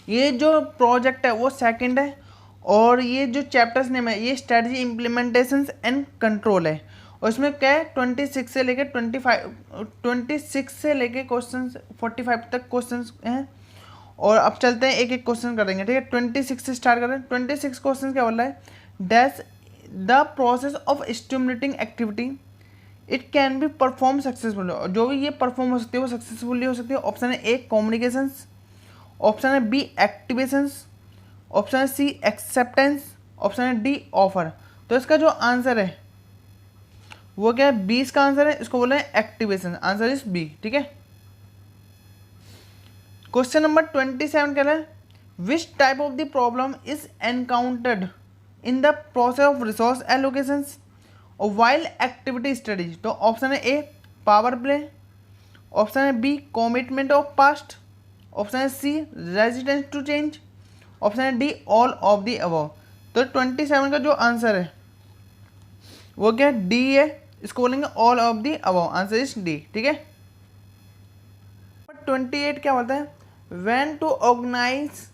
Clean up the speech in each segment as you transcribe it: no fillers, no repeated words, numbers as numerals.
ये जो प्रोजेक्ट है वो सेकंड है, और ये जो चैप्टर्स नेम है ये स्ट्रेटजी इम्प्लीमेंटेशन एंड कंट्रोल है। और इसमें क्या है 26 से लेके 26 से लेके क्वेश्चन 45 तक क्वेश्चन हैं। और अब चलते हैं एक एक क्वेश्चन करेंगे, ठीक है। 26 से स्टार्ट करें। 26 क्वेश्चन क्या बोल रहा है, dash the process of stimulating activity it can be perform successful. जो भी ये परफॉर्म हो सकती है वो सक्सेसफुली हो सकती है। ऑप्शन है ए कम्युनिकेशंस, ऑप्शन है बी एक्टिवेशंस, ऑप्शन है सी एक्सेप्टेंस, ऑप्शन है डी ऑफर। तो इसका जो आंसर है वो क्या है, 20 का आंसर है, इसको बोल रहे हैं एक्टिवेशन, आंसर इज बी, ठीक है। क्वेश्चन नंबर 27 क्या है, which type of the problem is encountered in the process of resource allocations और वाइल एक्टिविटी स्टडीज। तो ऑप्शन है ए पावर प्ले, ऑप्शन है B commitment of past, option है C resistance to change, option है D all of the above. तो 27 का जो answer है वो क्या है, डी है, इसको बोलेंगे all of the above, answer is D, ठीक है। 28 क्या बोलता है, when to organise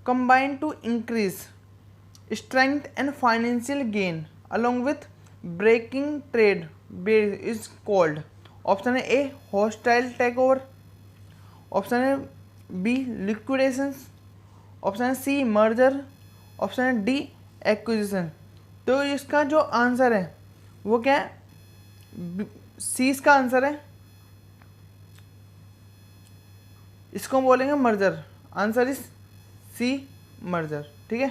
combine to increase strength and financial gain along with breaking trade is called. Option है A hostile take over, option है बी लिक्विडेशन, ऑप्शन है C merger, option है D acquisition. तो इसका जो आंसर है वो क्या है, सी इसका आंसर है, इसको बोलेंगे merger, answer is C merger, ठीक है।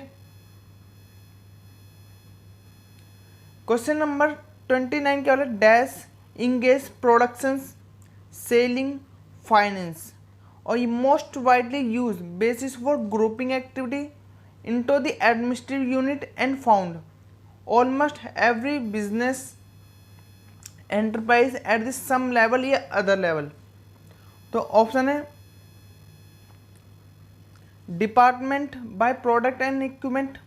क्वेश्चन नंबर 29 क्या बोला, dash engage production selling finance और most widely use basis for grouping activity into the administrative unit and found almost every business enterprise at the some level या other level. तो option है department by product and equipment,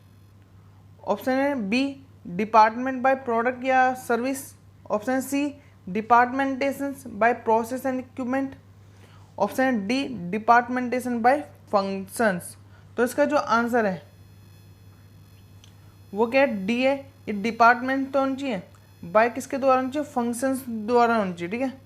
option है B department by product या service, option है C departmentation by process and equipment, option है D डिपार्टमेंटेशन bye functions. तो इसका जो आंसर है वो क्या है, डी है। ये डिपार्टमेंट तो होनी चाहिए, बाय किसके द्वारा होनी चाहिए, फंक्शंस द्वारा होनी चाहिए, ठीक है।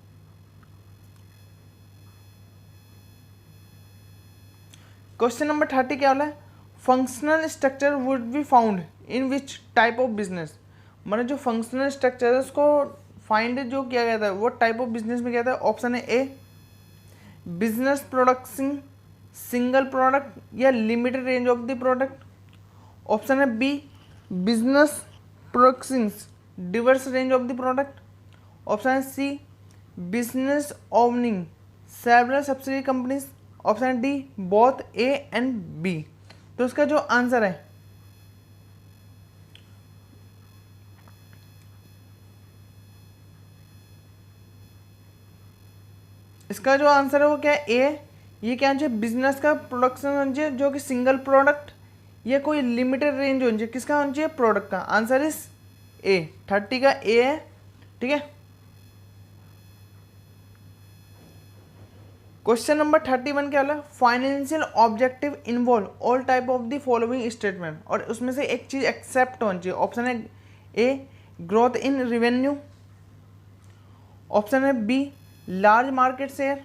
क्वेश्चन नंबर 30 क्या वाला है, functional structure would be found in which type of business. मतलब जो फंक्शनल स्ट्रक्चर है उसको फाइंड जो किया गया था वो टाइप ऑफ बिजनेस में किया था। ऑप्शन है A business production single product या limited range of the product, option है B business production diverse range of the product, option है C business owning several subsidy companies, option है D both A and B. तो इसका जो answer है इसका जो आंसर है वो क्या है, ए। ये क्या चाहिए, बिजनेस का प्रोडक्शन होना चाहिए जो कि सिंगल प्रोडक्ट या कोई लिमिटेड रेंज होनी चाहिए, किसका होना चाहिए, प्रोडक्ट का, आंसर इज ए। 30 का ए है, ठीक है। क्वेश्चन नंबर 31 क्या है, financial objective involve all type of the following statement, और उसमें से एक चीज एक्सेप्ट होनी चाहिए। ऑप्शन है A growth in revenue, option है B large market share,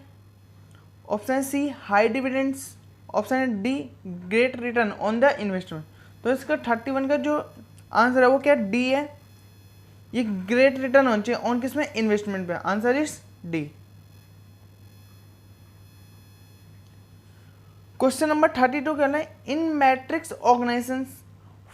option है सी हाई डिविडेंड्स, ऑप्शन है D great return on the investment. तो इसका 31 का जो आंसर है वो क्या, डी है। ये ग्रेट रिटर्न होना चाहिए ऑन किसमें, इन्वेस्टमेंट पे, answer is D. Question number 32 क्या है, in matrix organization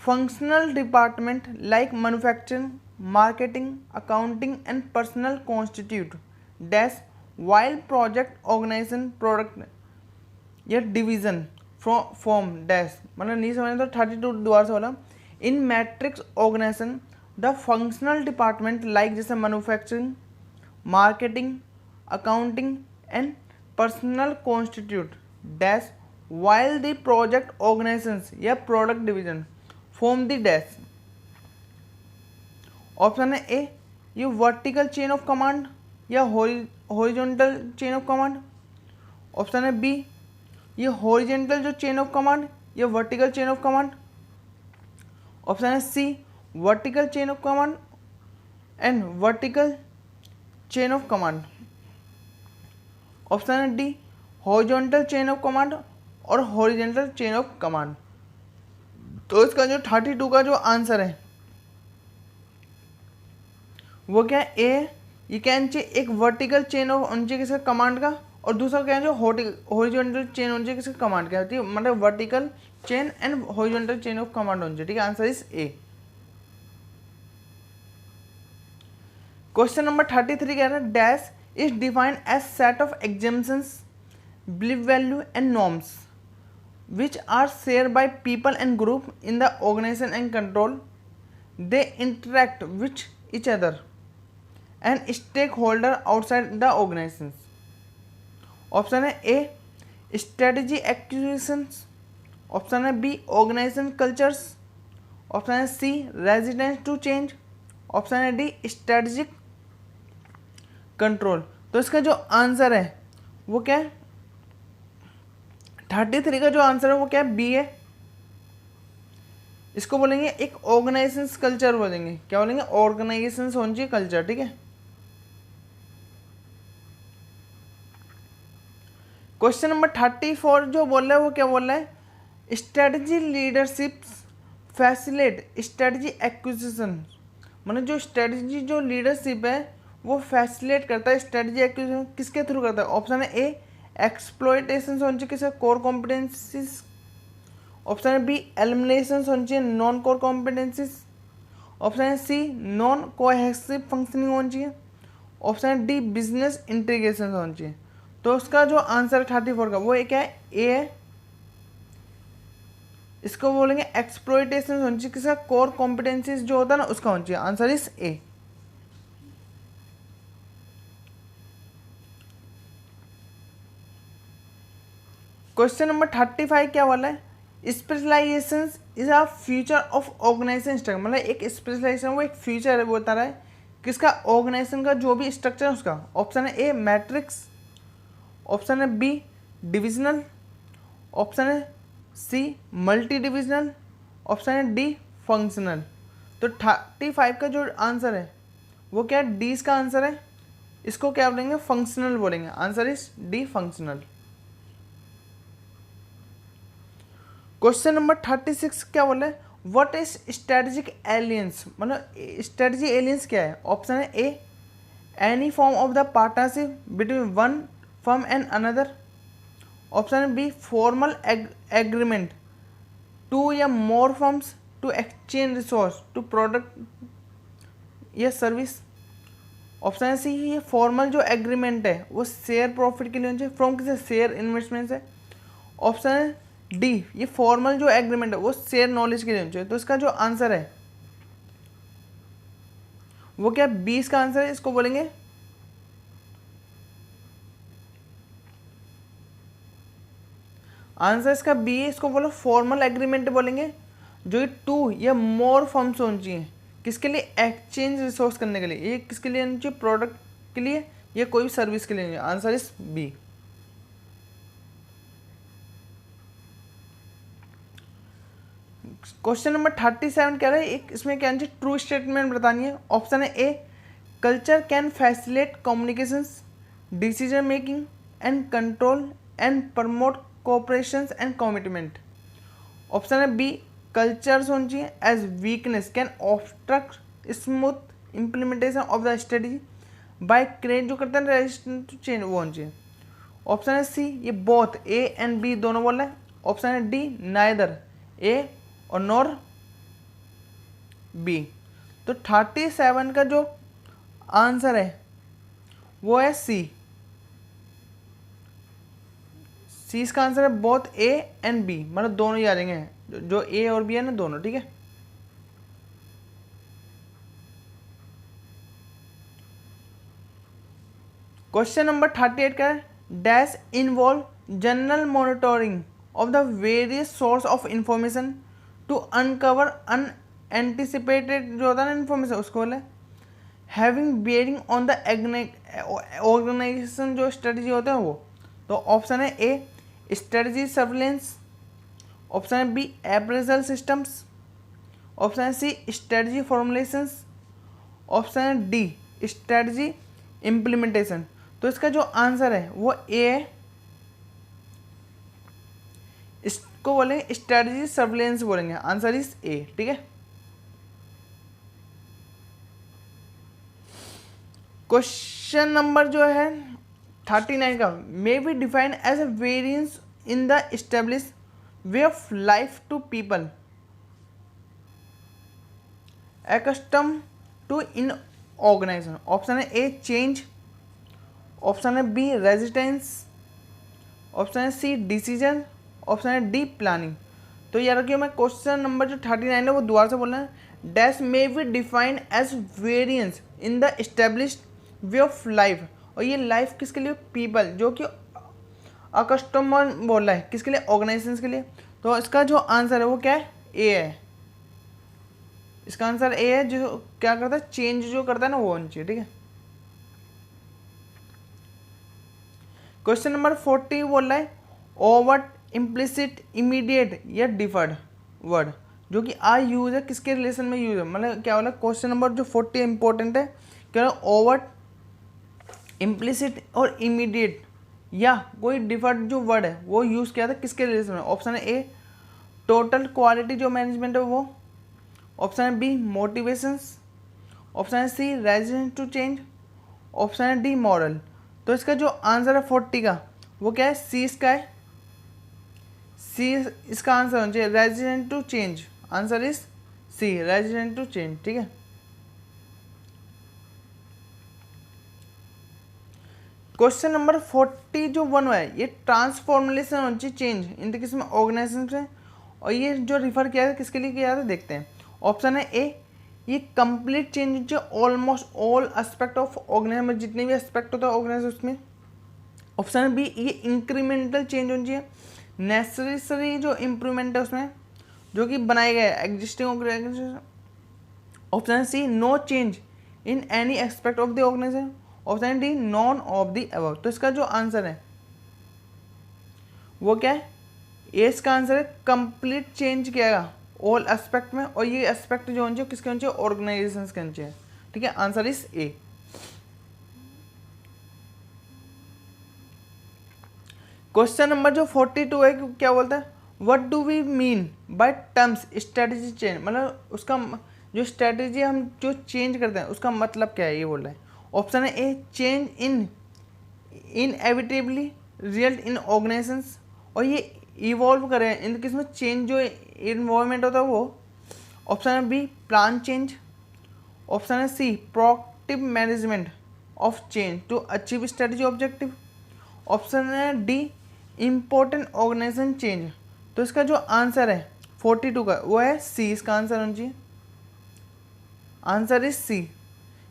functional department like manufacturing marketing accounting and personal constitute dash while project organization product या डिवीजन फॉर्म डैश। मतलब नहीं समझ तो 32 दोबारा से बोला, in matrix organization the functional department like जैसे manufacturing marketing accounting and personal constitute dash while the project organizations या product division form the dash। Option है ए ये वर्टिकल चेन ऑफ कमांड या horizontal chain of command, option है B ये horizontal जो chain of command, ये vertical chain of command. Option है C vertical chain of command and vertical chain of command. Option है D horizontal chain of command और horizontal chain of command. तो इसका जो 32 का जो आंसर है वो क्या है, ए, ये क्या है, एक वर्टिकल चेन ऑफ होनी चाहिए किसका, कमांड का, और दूसरा क्या है जो हॉरिजॉन्टल चेन होनी चाहिए किसका, कमांड का, ठीक है, मतलब vertical chain and horizontal chain of command होनी चाहिए, ठीक है, answer is A. Question number 33 कह रहा है dash is defined as set of assumptions, believe value and norms which are shared by people and group in the organization and control. They interact with each other and stakeholder outside the organizations. Option है A strategy acquisitions, option है B organisation cultures, option है सी residence to change, option है D strategic control. तो इसका जो answer है वो क्या है, 33 का जो आंसर है वो क्या है, बी है। इसको बोलेंगे एक ऑर्गेनाइजेशन कल्चर बोलेंगे, क्या बोलेंगे, ऑर्गेनाइजेशन होनी चाहिए कल्चर, ठीक है। क्वेश्चन नंबर 34 जो बोल रहा है वो क्या बोल रहा है, strategy leadership facilitate strategy acquisition, मतलब जो स्ट्रेटजी जो लीडरशिप है वो फैसिलेट करता है स्ट्रेटजी एक्विजिशन किसके थ्रू करता है। ऑप्शन है ए एक्सप्लॉयटेशन होनी चाहिए किसका, कोर कॉम्पिटेंसीज, ऑप्शन है बी एलिमिनेशन होनी चाहिए नॉन कोर कॉम्पिटेंसीज, ऑप्शन है सी नॉन कोहेसिव फंक्शनिंग होनी चाहिए, ऑप्शन है डी बिजनेस इंटीग्रेशन होनी चाहिए। तो उसका जो आंसर है 34 का वो क्या है, ए है। इसको बोलेंगे एक्सप्लॉयटेशन होनी चाहिए किसका, कोर कॉम्पिटेंसीज जो होता है ना उसका होना चाहिए, answer is A. Question number 35 क्या वाला है, specialisation is a future of organisation structure, मतलब एक स्पेशलाइजेशन वो एक फ्यूचर है, वो बता रहा है किसका, ऑर्गेनाइजेशन का जो भी स्ट्रक्चर है उसका। ऑप्शन है ए मैट्रिक्स, ऑप्शन है बी डिविजनल, ऑप्शन है सी मल्टी डिविजनल, ऑप्शन है डी फंक्शनल। तो 35 का जो आंसर है वो क्या है, डी इसका आंसर है। इसको क्या बोलेंगे, फंक्शनल बोलेंगे, answer is D functional. Question number 36 क्या बोला है, व्हाट इज स्ट्रेटेजिक एलियंस, मतलब स्ट्रेटेजी एलियंस क्या है। ऑप्शन है A any form of the partnership between one firm and another, option है बी फॉर्मल एग्रीमेंट टू या more firms to exchange resource to product या सर्विस, ऑप्शन है C ये formal जो एग्रीमेंट है वो शेयर प्रॉफिट के लिए होना चाहिए फ्रॉम किसी शेयर इन्वेस्टमेंट से, ऑप्शन है डी ये फॉर्मल जो एग्रीमेंट है वो शेयर नॉलेज के लिए होना चाहिए। तो इसका जो आंसर है वो क्या, 20 का आंसर है। इसको बोलेंगे आंसर इसका बी है, इसको बोलो फॉर्मल एग्रीमेंट बोलेंगे जो ये टू या मोर फर्म्स होनी चाहिए किसके लिए, एक्सचेंज रिसोर्स करने के लिए। ये किसके लिए होनी चाहिए, प्रोडक्ट के लिए या कोई भी सर्विस के लिए। Answer is B. Question number 37 कह रहा है एक इसमें क्या चाहिए, ट्रू स्टेटमेंट बतानी है। ऑप्शन है A culture can facilitate communications decision making and control and promote cooperation and commitment, option है बी कल्चर्स होनी चाहिए as weakness can obstruct smooth implementation of the strategy by create जो करते हैं resistance to change वो होनी चाहिए, option है सी ये बोथ ए एंड बी दोनों बोल रहे हैं, ऑप्शन है डी नाइदर ए और नॉर बी। तो 37 का जो आंसर है वो है सी। सी इसका आंसर है बोथ ए एंड बी, मतलब दोनों ही आ जाएंगे, जो ए और बी है ना दोनों, ठीक है। क्वेश्चन नंबर 38 का dash involve general monitoring of the various source of information to uncover unanticipated जो होता है ना इन्फॉर्मेशन उसको बोले having bearing on the organisation जो स्ट्रेटजी होता है वो। तो ऑप्शन है ए स्ट्रेटजी सर्विलेंस, ऑप्शन है बी अप्रेजल सिस्टम्स, ऑप्शन है सी स्ट्रेटजी फॉर्मुलेशंस, ऑप्शन है डी स्ट्रेटजी इम्प्लीमेंटेशन। तो इसका जो आंसर है वो ए है, इसको बोलेंगे स्ट्रेटजी सर्विलेंस बोलेंगे, आंसर इज ए। ठीक है, क्वेश्चन नंबर जो है 39 का, may be defined as a variance in the establish way of life to people accustomed to in organization। Option है ए चेंज, ऑप्शन है बी रेजिस्टेंस, ऑप्शन है C decision, option है D planning. तो यार रखिए, मैं क्वेश्चन नंबर जो 39 है वो दोबारा से बोलना है। Dash may be defined as variance in the established way of life, और ये लाइफ किसके लिए, पीपल, जो कि अकस्टमर बोल रहा है किसके लिए, ऑर्गेनाइजेशन के लिए। तो इसका जो आंसर है वो क्या है, ए है। इसका आंसर ए है, जो क्या करता है, चेंज जो करता है ना वो होनी चाहिए। ठीक है, क्वेश्चन नंबर 40 बोल रहा है ओवर्ट, इम्प्लिसिट, इमीडिएट या डिफर्ड वर्ड जो कि आर यूज है किसके रिलेशन में यूज है, मतलब क्या बोला, क्वेश्चन नंबर जो 40 इंपॉर्टेंट है, क्या ओवर्ट, इम्प्लिसिट और इमीडिएट या कोई डिफर्ड जो वर्ड है वो यूज किया था किसके रिलेशन में। ऑप्शन है ए टोटल क्वालिटी जो मैनेजमेंट है वो, ऑप्शन है बी मोटिवेशंस, ऑप्शन है C resistance to change, option है डी मॉरल। तो इसका जो आंसर है 40 का वो क्या है, सी इसका है, सी इसका आंसर होना चाहिए, resistance to change, answer is C resistance to change. ठीक है, क्वेश्चन नंबर 40 जो 1 है ये ट्रांसफॉर्मेशन होनी चाहिए, चेंज इन द किसमें, ऑर्गेनाइजेशन से, और ये जो रिफर किया था किसके लिए किया था देखते हैं। ऑप्शन है ए ये कंप्लीट चेंज जो almost all aspect of organisation में, जितने भी एस्पेक्ट होता है ऑर्गेनाइजेशन उसमें। ऑप्शन है बी ये इंक्रीमेंटल चेंज होनी चाहिए, नेसेसरी जो इम्प्रूवमेंट है उसमें जो कि बनाए गए एग्जिस्टिंग ऑर्गेनाइजेशन। ऑप्शन है C no change in any aspect of the organization, option है D none of the above. तो इसका जो आंसर है वो क्या है, ए इसका आंसर है कंप्लीट चेंज किया ऑल एस्पेक्ट में, और ये एस्पेक्ट जो होने चाहिए किसके होने चाहिए, ऑर्गेनाइजेशंस के होने चाहिए। ठीक है, answer is A. Question number जो 42 है क्या बोलता है, what do we mean by terms strategy change, मतलब उसका जो स्ट्रेटजी हम जो चेंज करते हैं उसका मतलब क्या है, ये बोल रहा है। ऑप्शन है A change in inevitably result in organisations, और ये इवॉल्व करें इन किसमें, चेंज जो इन्वॉल्वमेंट होता है वो। ऑप्शन है बी प्लान चेंज, ऑप्शन है C proactive management of change to achieve strategy objective, option है डी इम्पोर्टेंट ऑर्गेनाइजेशन चेंज। तो इसका जो आंसर है 42 का वो है सी, इसका आंसर होना चाहिए, आंसर इज सी।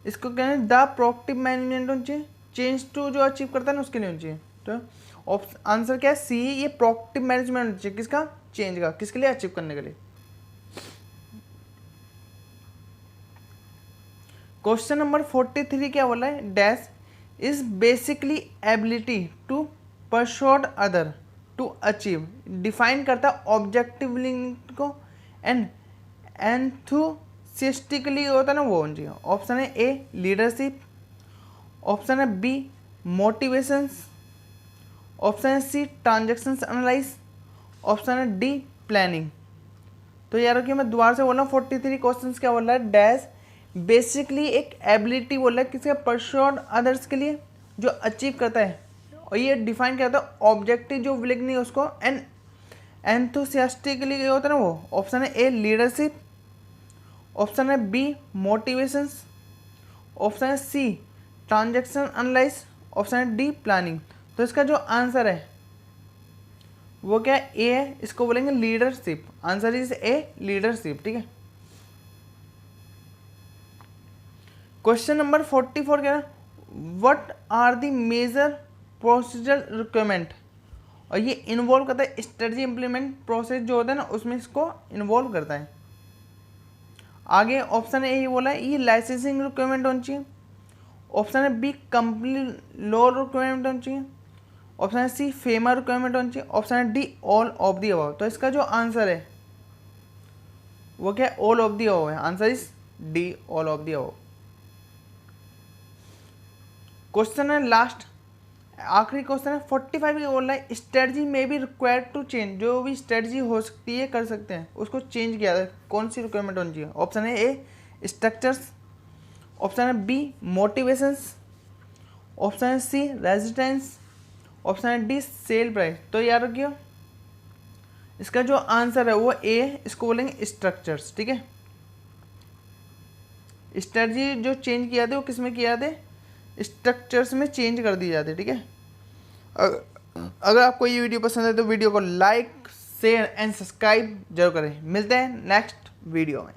इसको कहते हैं द प्रोएक्टिव मैनेजमेंट होना चाहिए, चेंज टू जो अचीव करता है ना उसके लिए होना चाहिए। तो आंसर क्या है, सी, ये प्रोएक्टिव मैनेजमेंट होना चाहिए किसका, चेंज का, किसके लिए, अचीव करने के लिए। क्वेश्चन नंबर 43 क्या बोला है, dash is basically ability to persuade other to achieve, define करता है ऑब्जेक्टिव लिंक को, एंड एंथुसिस्टिकली होता है ना वो होना चाहिए। ऑप्शन है ए लीडरशिप, ऑप्शन है बी मोटिवेशंस, ऑप्शन है सी ट्रांजेक्शंस एनालाइज, ऑप्शन है डी प्लानिंग। तो यार कि मैं दोबारा से बोल रहा हूँ 43 क्वेश्चन क्या बोल रहा है, डैश बेसिकली एक एबिलिटी बोल रहा है किसके, परसुएड अदर्स के लिए जो अचीव करता है, और ये डिफाइन करता है ऑब्जेक्टिव जो विलिंग नहीं उसको, एंड एंथुसियास्टिकली होता है ना वो। ऑप्शन है ए लीडरशिप, ऑप्शन है बी मोटिवेशंस, ऑप्शन है सी ट्रांजेक्शन एनालाइज, ऑप्शन है डी प्लानिंग। तो इसका जो आंसर है वो क्या है, ए है, इसको बोलेंगे leadership, answer is A leadership. ठीक है, क्वेश्चन नंबर 44 क्या है, what are the major procedure requirement, और ये इन्वॉल्व करता है स्ट्रेटजी इंप्लीमेंट प्रोसेस जो होता है ना उसमें इसको इन्वॉल्व करता है। आगे ऑप्शन ए ये बोला है ये लाइसेंसिंग रिक्वायरमेंट होनी चाहिए, ऑप्शन है बी कंपनी लॉ रिक्वायरमेंट होनी चाहिए, ऑप्शन है सी फेमा रिक्वायरमेंट होनी चाहिए, ऑप्शन है D all of the above. तो इसका जो आंसर है वो क्या है, ऑल ऑफ दी अबव है। Answer is D all of the above. Question है लास्ट, आखिरी क्वेश्चन है 45 की बोल रहा है स्ट्रेटजी में बी रिक्वायर्ड टू चेंज, जो भी स्ट्रेटजी हो सकती है कर सकते हैं उसको चेंज किया जाए, कौन सी रिक्वायरमेंट होनी चाहिए। ऑप्शन है ए स्ट्रक्चर्स, ऑप्शन है बी मोटिवेशंस, ऑप्शन है सी रेजिस्टेंस, ऑप्शन है डी सेल प्राइस। तो याद रखियो इसका जो आंसर है वो ए है, इसको बोलेंगे स्ट्रक्चर्स। ठीक है, स्ट्रेटजी जो चेंज किया था वो किस में किया था, स्ट्रक्चर्स में चेंज कर दी जाती है। ठीक है, अगर आपको ये वीडियो पसंद है तो वीडियो को लाइक शेयर एंड सब्सक्राइब जरूर करें। मिलते हैं नेक्स्ट वीडियो में।